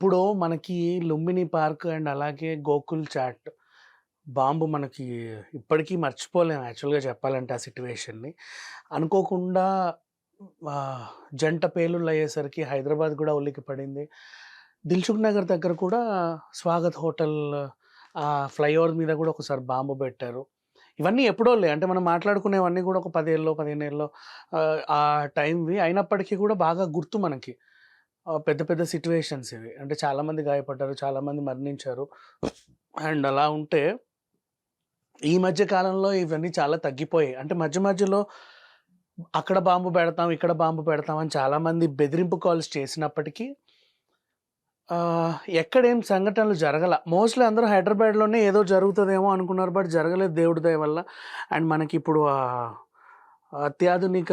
ఇప్పుడు మనకి Lumbini park and అలాగే గోకుల్ చాట్ బాంబు మనకి ఇప్పటికీ మర్చిపోలేం యాక్చువల్‌గా చెప్పాలంటే ఆ సిట్యుయేషన్‌ని. అనుకోకుండా జంట పేలుళ్ళయ్యేసరికి హైదరాబాద్ గూడా ఉలిక్కిపడింది. దిల్సుఖ్ నగర్ దగ్గర కూడా స్వాగత్ హోటల్ ఫ్లైఓవర్ మీద గూడా ఒకసారి బాంబు బెట్టారు. ఇవన్నీ ఎప్పుడోలే అంటే మనం మాట్లాడుకునేవన్నీ గూడా ఒక 10 ఏళ్ళో, 15 ఏళ్ళో ఆ టైంవి అయినప్పటికీ గూడా బాగా గుర్తు మనకి. పెద్ద పెద్ద సిట్యుయేషన్స్ ఇవి. అంటే చాలామంది గాయపడ్డారు, చాలామంది మరణించారు. అండ్ అలా ఉంటే ఈ మధ్య కాలంలో ఇవన్నీ చాలా తగ్గిపోయాయి. అంటే మధ్య మధ్యలో అక్కడ బాంబు పెడతాం, ఇక్కడ బాంబు పెడతాం అని చాలామంది బెదిరింపు కాల్స్ చేసినప్పటికీ ఎక్కడేం సంఘటనలు జరగల. మోస్ట్‌లీ అందరూ హైదరాబాద్‌లోనే ఏదో జరుగుతదేమో అనుకున్నారు. బట్ జరగలేదు దేవుడి దయ వల్ల. అండ్ మనకిప్పుడు అత్యాధునిక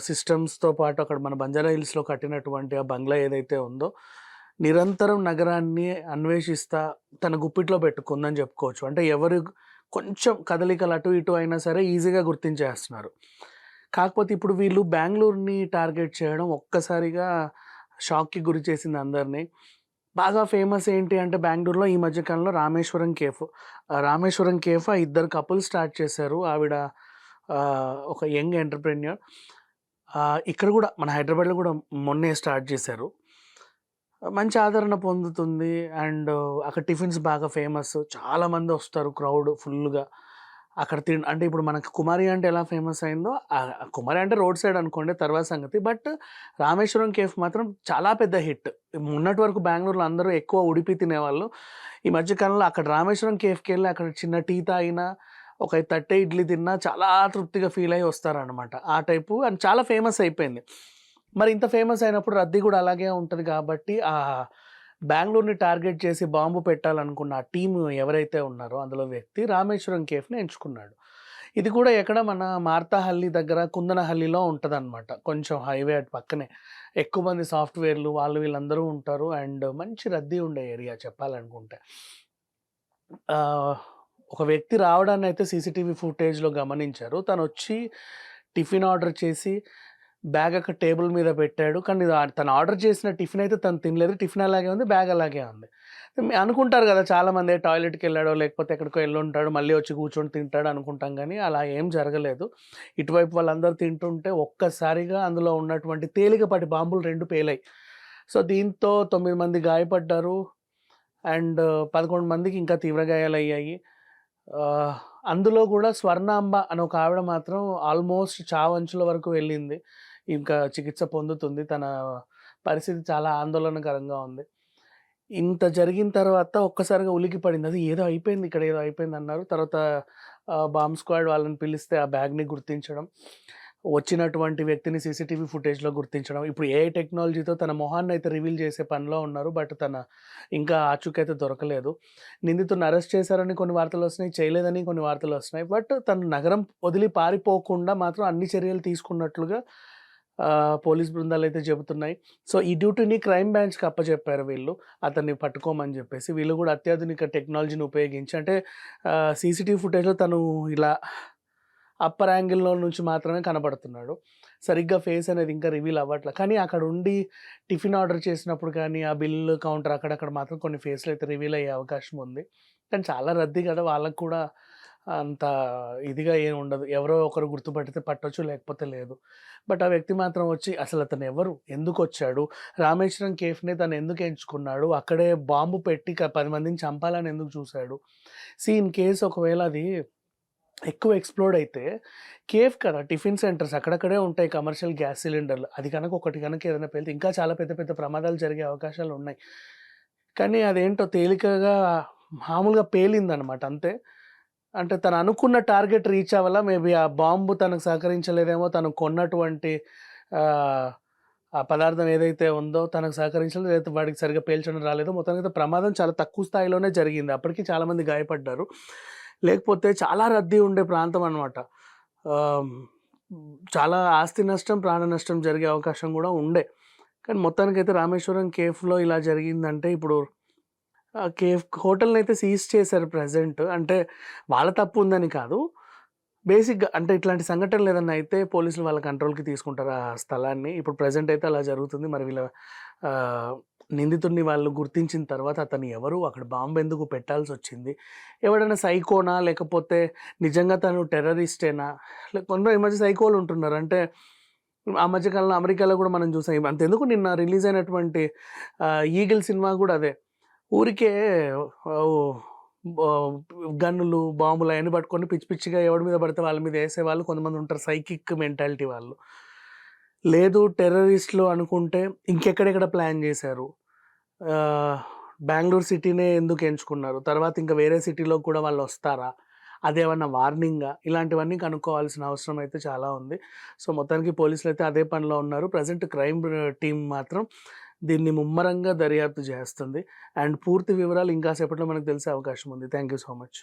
సిస్టమ్స్‌తో పాటు అక్కడ మన బంజారా హిల్స్‌లో కట్టినటువంటి ఆ బంగ్లా ఏదైతే ఉందో, నిరంతరం నగరాన్ని అన్వేషిస్తా తన గుప్పిట్లో పెట్టుకుందని చెప్పుకోవచ్చు. అంటే ఎవరు కొంచెం కదలికలు అటు ఇటు అయినా సరే ఈజీగా గుర్తించేస్తున్నారు. కాకపోతే ఇప్పుడు వీళ్ళు బెంగుళూరుని టార్గెట్ చేయడం ఒక్కసారిగా షాక్‌కి గురి చేసింది అందరిని. బాగా ఫేమస్ ఏంటి అంటే బెంగుళూరులో ఈ మధ్య కాలంలో రామేశ్వరం కేఫ్. రామేశ్వరం కేఫ్ ఆ ఇద్దరు కపుల్ స్టార్ట్ చేశారు. ఆవిడ ఒక యంగ్ ఎంటర్‌ప్రెన్యూర్. ఇక్కడ గూడా మన హైదరాబాద్‌లో గూడా మొన్నే స్టార్ట్ చేశారు. మంచి ఆదరణ పొందుతుంది. అండ్ అక్కడ టిఫిన్స్ బాగా ఫేమస్. చాలామందొస్తారు క్రౌడ్ ఫుల్‌గా. అక్కడ అంటే ఇప్పుడు మనకు కుమారి అంటే ఎలా ఫేమస్ అయిందో కుమారి అంటే రోడ్ సైడ్ అనుకోండి తర్వాత సంగతి. బట్ రామేశ్వరం కేఫ్ మాత్రం చాలా పెద్ద హిట్. మొన్నటి వరకు బెంగుళూరులో అందరూ ఎక్కువ ఉడిపి తినేవాళ్ళు. ఈ మధ్య కాలంలో అక్కడ రామేశ్వరం కేఫ్‌కెళ్ళి అక్కడ చిన్న టీ తాగినా, ఒక తట్టె ఇడ్లీ తిన్నా చాలా తృప్తిగా ఫీల్ అయ్యి వస్తారనమాట. ఆ టైపు అండ్ చాలా ఫేమస్ అయిపోయింది. మరి ఇంత ఫేమస్ అయినప్పుడు రద్దీ గూడా అలాగే ఉంటది కాబట్టి బెంగుళూరుని టార్గెట్ చేసి బాంబు పెట్టాలనుకున్న ఆ టీము ఎవరైతే ఉన్నారో అందులో వ్యక్తి రామేశ్వరం కేఫ్‌ని ఎంచుకున్నాడు. ఇది కూడా ఎక్కడ మన మార్తాహల్లి దగ్గర కుందనహల్లిలో ఉంటదనమాట. కొంచెం హైవే అటు పక్కనే. ఎక్కువ మంది సాఫ్ట్‌వేర్‌లు వాళ్ళు వీళ్ళందరూ ఉంటారు. అండ్ మంచి రద్దీ ఉండే ఏరియా చెప్పాలనుకుంటే. ఆహ్, ఒక వ్యక్తి రావడాన్నయితే సీసీటీవీ ఫుటేజ్‌లో గమనించారు. తనొచ్చి టిఫిన్ ఆర్డర్ చేసి బ్యాగ్ అక్కడ టేబుల్ మీద పెట్టాడు. కానీ తను ఆర్డర్ చేసిన టిఫిన్ అయితే తను తినలేదు. టిఫిన్ అలాగే ఉంది. బ్యాగ్ అలాగే ఉంది. అనుకుంటారు గదా! చాలామంది టాయిలెట్‌కెళ్ళాడో లేకపోతే ఎక్కడికో ఎళ్ళుంటాడు. మళ్ళీ వచ్చి కూర్చొని తింటాడు అనుకుంటాం గానీ అలా ఏం జరగలేదు. ఇటువైపు వాళ్ళందరూ తింటుంటే ఒక్కసారిగా అందులో ఉన్నటువంటి తేలికపాటి బాంబులు 2 పేలాయి. సో, దీంతో 9 మంది గాయపడ్డారు. అండ్ 11 మందికి ఇంకా తీవ్ర గాయాలయ్యాయి. ఆహ్, అందులో గూడా స్వర్ణాంబ అని ఒక ఆవిడ మాత్రం ఆల్మోస్ట్ చావంచుల వరకు వెళ్ళింది. ఇంకా చికిత్స పొందుతుంది. తన పరిస్థితి చాలా ఆందోళనకరంగా ఉంది. ఇంత జరిగిన తర్వాత ఒక్కసారిగా ఉలికిపడింది. అది ఏదో అయిపోయింది, ఇక్కడ ఏదో అయిపోయిందన్నారు. తర్వాత బాంబ్ స్క్వాడ్ వాళ్ళని పిలిస్తే ఆ బ్యాగ్‌ని గుర్తించడం, వచ్చినటువంటి వ్యక్తిని సీసీటీవీ ఫుటేజ్‌లో గుర్తించడం. ఇప్పుడు ఏఐ టెక్నాలజీతో తన మొహాన్నయితే రివీల్ చేసే పనిలో ఉన్నారు. బట్ ఇంకా ఆచూకైతే దొరకలేదు. నిందితుడిని అరెస్ట్ చేశారని కొన్ని వార్తలొస్తున్నాయి. చేయలేదని కొన్ని వార్తలొస్తున్నాయి. బట్ తను నగరం వదిలి పారిపోకుండా మాత్రం అన్ని చర్యలు తీసుకున్నట్లుగా పోలీస్ బృందాలైతే చెబుతున్నాయి. సో, ఈ డ్యూటీని క్రైమ్ బ్రాంచ్‌కి అప్పజెప్పారు వీళ్ళు. అతన్ని పట్టుకోమని జెప్పేసి. వీళ్ళు గూడా అత్యాధునిక టెక్నాలజీని ఉపయోగించి అంటే సీసీటీవీ ఫుటేజ్‌లో తను ఇలా అప్పర్ యాంగిల్‌లో నుంచి మాత్రమే కనపడుతున్నాడు. సరిగ్గా ఫేస్ అనేది ఇంకా రివీల్ అవ్వట్ల. కానీ అక్కడుండి టిఫిన్ ఆర్డర్ చేసినప్పుడు కానీ, ఆ బిల్ కౌంటర్ అక్కడక్కడ మాత్రం కొన్ని ఫేస్‌లయితే రివీల్ అయ్యే అవకాశం ఉంది. కానీ చాలా రద్దీ గదా! వాళ్ళకి కూడా అంత ఇదిగా ఏమి ఉండదు. ఎవరో ఒకరు గుర్తుపడితే పట్టొచ్చు, లేకపోతే లేదు. బట్ ఆ వ్యక్తి మాత్రం వచ్చి అసలతను ఎవరు? ఎందుకొచ్చాడు? రామేశ్వరం కేఫ్‌ని తను ఎందుకు ఎంచుకున్నాడు? అక్కడే బాంబు పెట్టి 10 మందిని చంపాలని ఎందుకు చూసాడు? ఇన్ కేస్ ఒకవేళ అది ఎక్కువ ఎక్స్‌ప్లోడ్ అయితే కేఫ్ కదా! టిఫిన్ సెంటర్స్ అక్కడక్కడే ఉంటాయి కమర్షియల్ గ్యాస్ సిలిండర్‌లు. అది గనక ఒకటి గనక ఏదైనా పేలితే ఇంకా చాలా పెద్ద పెద్ద ప్రమాదాలు జరిగే అవకాశాలున్నాయి. కానీ అదేంటో తేలికగా మామూలుగా పేలిందనమాట అంతే. అంటే తను అనుకున్న టార్గెట్ రీచ్ అవ్వలా. మేబీ ఆ బాంబు తనకు సహకరించలేదేమో. తను కొన్నటువంటి ఆహ్, ఆ పదార్థం ఏదైతే ఉందో తనకు సహకరించలేదు. లేకపోతే వాడికి సరిగ్గా పేల్చడం రాలేదో మొత్తానికైతే ప్రమాదం చాలా తక్కువ స్థాయిలోనే జరిగింది. అప్పటికి చాలామంది గాయపడ్డారు. లేకపోతే చాలా రద్దీ ఉండే ప్రాంతం అనమాట. ఆహ్, చాలా ఆస్తి నష్టం, ప్రాణ నష్టం జరిగే అవకాశం గూడా ఉండే. కానీ మొత్తానికైతే రామేశ్వరం కేఫ్‌లో ఇలా జరిగిందంటే ఇప్పుడు కేఫ్ హోటల్‌నైతే సీజ్ చేశారు ప్రెజెంట్. అంటే వాళ్ళ తప్పు ఉందని కాదు. బేసిక్‌గా అంటే ఇట్లాంటి సంఘటనలు ఏదన్నా అయితే పోలీసులు వాళ్ళ కంట్రోల్‌కి తీసుకుంటారు ఆ స్థలాన్ని. ఇప్పుడు ప్రెజెంట్ అయితే అలా జరుగుతుంది. మరి వీళ్ళ ఆహ్, నిందితుడిని వాళ్ళు గుర్తించిన తర్వాత అతను ఎవరు? అక్కడ బాంబ్ ఎందుకు పెట్టాల్సొచ్చింది? ఎవడైనా సైకోనా? లేకపోతే నిజంగా తను టెర్రరిస్టేనా? కొందరు ఈ మధ్య సైకోలు ఉంటున్నారు. అంటే ఆ మధ్య కాలంలో అమెరికాలో గూడా మనం చూసాం. అంతెందుకు నిన్న రిలీజ్ అయినటువంటి 'ఈగిల్' సినిమా గూడా అదే. ఊరికే ఓహ్! గన్నులు, బాంబులు అయన్నీ పట్టుకొని పిచ్చి పిచ్చిగా ఎవడి మీద పడితే వాళ్ళ మీద ఏసేవాళ్ళు కొంతమందుంటారు. సైకిక్ మెంటాలిటీ వాళ్ళు. లేదు టెర్రరిస్ట్‌లు అనుకుంటే ఇంకెక్కడెక్కడ ప్లాన్ జేశారు? ఆహ్, బెంగుళూరు సిటీనే ఎందుకు ఎంచుకున్నారు? తర్వాత ఇంకా వేరే సిటీలోకి కూడా వాళ్ళొస్తారా? అదేమన్నా వార్నింగా? ఇలాంటివన్నీ కనుక్కోవాల్సిన అవసరం అయితే చాలా ఉంది. సో, మొత్తానికి పోలీసులైతే అదే పనిలో ఉన్నారు. ప్రెజెంట్ క్రైమ్ టీమ్ మాత్రం దీన్ని ముమ్మరంగా దర్యాప్తు చేస్తుంది. అండ్ పూర్తి వివరాలు ఇంకా సేపట్లో మనకు తెలిసే అవకాశం ఉంది. Thank you so much.